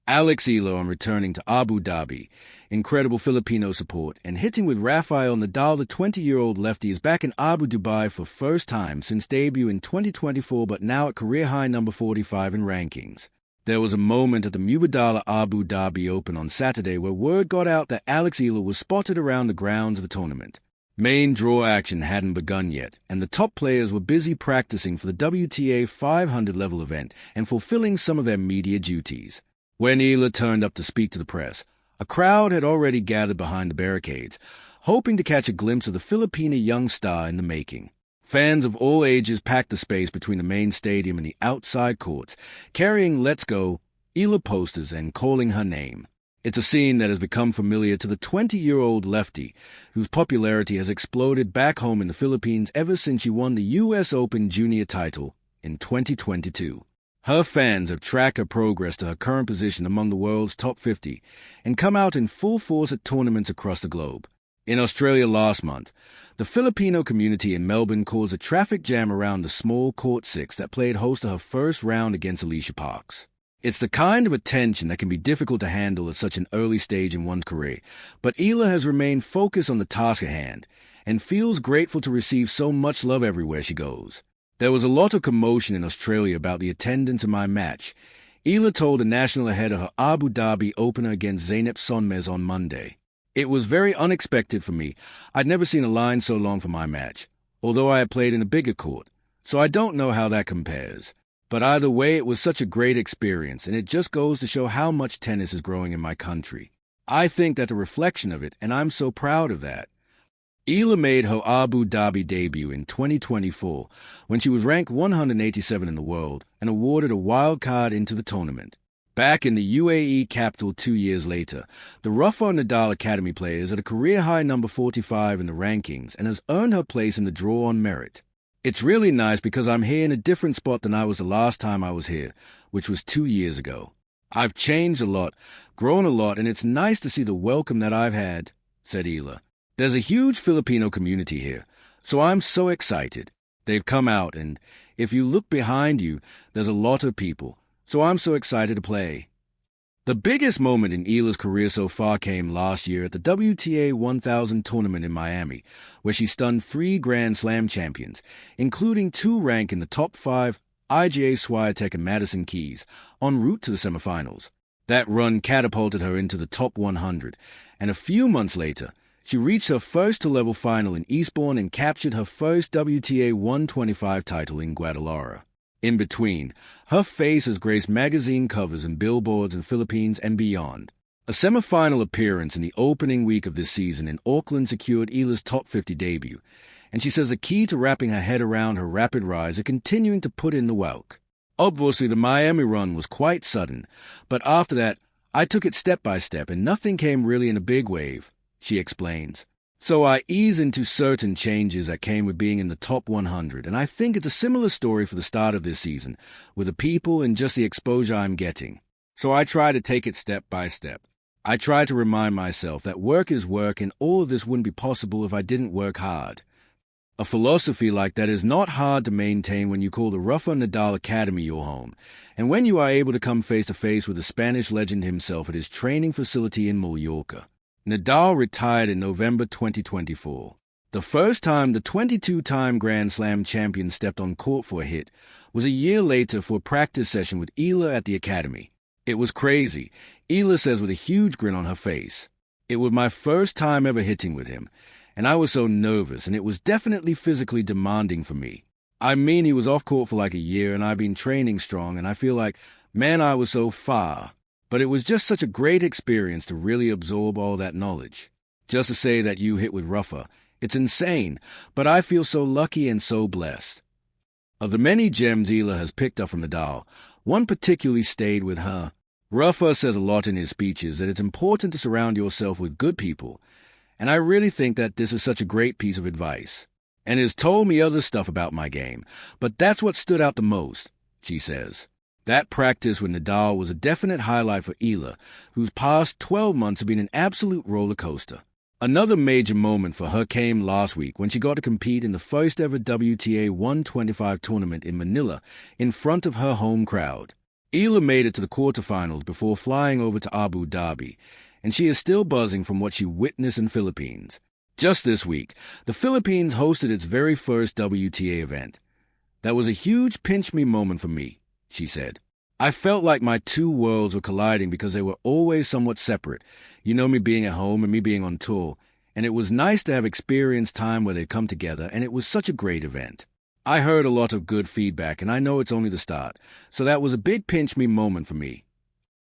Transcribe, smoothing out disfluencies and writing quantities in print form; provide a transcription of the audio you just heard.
Alex Eala on returning to Abu Dhabi. Incredible Filipino support, and hitting with Rafael Nadal. The 20-year-old lefty is back in Abu Dhabi for first time since debut in 2024, but now at career-high number 45 in rankings. There was a moment at the Mubadala Abu Dhabi Open on Saturday where word got out that Alex Eala was spotted around the grounds of the tournament. Main draw action hadn't begun yet, and the top players were busy practicing for the WTA 500 level event and fulfilling some of their media duties. When Eala turned up to speak to the press, a crowd had already gathered behind the barricades, hoping to catch a glimpse of the Filipina young star in the making. Fans of all ages packed the space between the main stadium and the outside courts, carrying "Let's Go" Eala posters and calling her name. It's a scene that has become familiar to the 20-year-old lefty, whose popularity has exploded back home in the Philippines ever since she won the U.S. Open junior title in 2022. Her fans have tracked her progress to her current position among the world's top 50 and come out in full force at tournaments across the globe. In Australia last month, the Filipino community in Melbourne caused a traffic jam around the small Court 6 that played host to her first round against Alicia Parks. It's the kind of attention that can be difficult to handle at such an early stage in one's career, but Eala has remained focused on the task at hand and feels grateful to receive so much love everywhere she goes. There was a lot of commotion in Australia about the attendance of my match. Eala told the national ahead of her Abu Dhabi opener against Zeynep Sonmez on Monday. It was very unexpected for me. I'd never seen a line so long for my match, although I had played in a bigger court, so I don't know how that compares. But either way, it was such a great experience, and it just goes to show how much tennis is growing in my country. I think that's a reflection of it, and I'm so proud of that. Eala made her Abu Dhabi debut in 2024 when she was ranked 187 in the world and awarded a wild card into the tournament. Back in the UAE capital 2 years later, the Rafael Nadal Academy player is at a career-high number 45 in the rankings and has earned her place in the draw on merit. It's really nice because I'm here in a different spot than I was the last time I was here, which was 2 years ago. I've changed a lot, grown a lot, and it's nice to see the welcome that I've had, said Eala. There's a huge Filipino community here, so I'm so excited. They've come out, and if you look behind you, there's a lot of people, so I'm so excited to play. The biggest moment in Eala's career so far came last year at the WTA 1000 tournament in Miami, where she stunned 3 Grand Slam champions, including 2 ranked in the top 5, IGA Swiatek and Madison Keys, en route to the semifinals. That run catapulted her into the top 100, and a few months later, she reached her first-to-level final in Eastbourne and captured her first WTA 125 title in Guadalajara. In between, her face has graced magazine covers and billboards in Philippines and beyond. A semifinal appearance in the opening week of this season in Auckland secured Eala's top 50 debut, and she says the key to wrapping her head around her rapid rise is continuing to put in the work. Obviously, the Miami run was quite sudden, but after that, I took it step by step and nothing came really in a big wave, she explains. So I ease into certain changes that came with being in the top 100, and I think it's a similar story for the start of this season, with the people and just the exposure I'm getting. So I try to take it step by step. I try to remind myself that work is work and all of this wouldn't be possible if I didn't work hard. A philosophy like that is not hard to maintain when you call the Rafael Nadal Academy your home, and when you are able to come face to face with the Spanish legend himself at his training facility in Mallorca. Nadal retired in November 2024. The first time the 22-time Grand Slam champion stepped on court for a hit was a year later for a practice session with Eala at the Academy. It was crazy, Eala says with a huge grin on her face. It was my first time ever hitting with him, and I was so nervous, and it was definitely physically demanding for me. I mean, he was off court for like a year, and I've been training strong, and I feel like, man, I was so far. But it was just such a great experience to really absorb all that knowledge. Just to say that you hit with Rafa, it's insane, but I feel so lucky and so blessed. Of the many gems Eala has picked up from Nadal, one particularly stayed with her. Rafa says a lot in his speeches that it's important to surround yourself with good people, and I really think that this is such a great piece of advice. And has told me other stuff about my game, but that's what stood out the most, she says. That practice with Nadal was a definite highlight for Eala, whose past 12 months have been an absolute roller coaster. Another major moment for her came last week when she got to compete in the first-ever WTA 125 tournament in Manila in front of her home crowd. Eala made it to the quarterfinals before flying over to Abu Dhabi, and she is still buzzing from what she witnessed in Philippines. Just this week, the Philippines hosted its very first WTA event. "That was a huge pinch-me moment for me," she said. "I felt like my two worlds were colliding because they were always somewhat separate. You know, me being at home and me being on tour. And it was nice to have experienced time where they come together, and it was such a great event. I heard a lot of good feedback, and I know it's only the start. So that was a big pinch-me moment for me."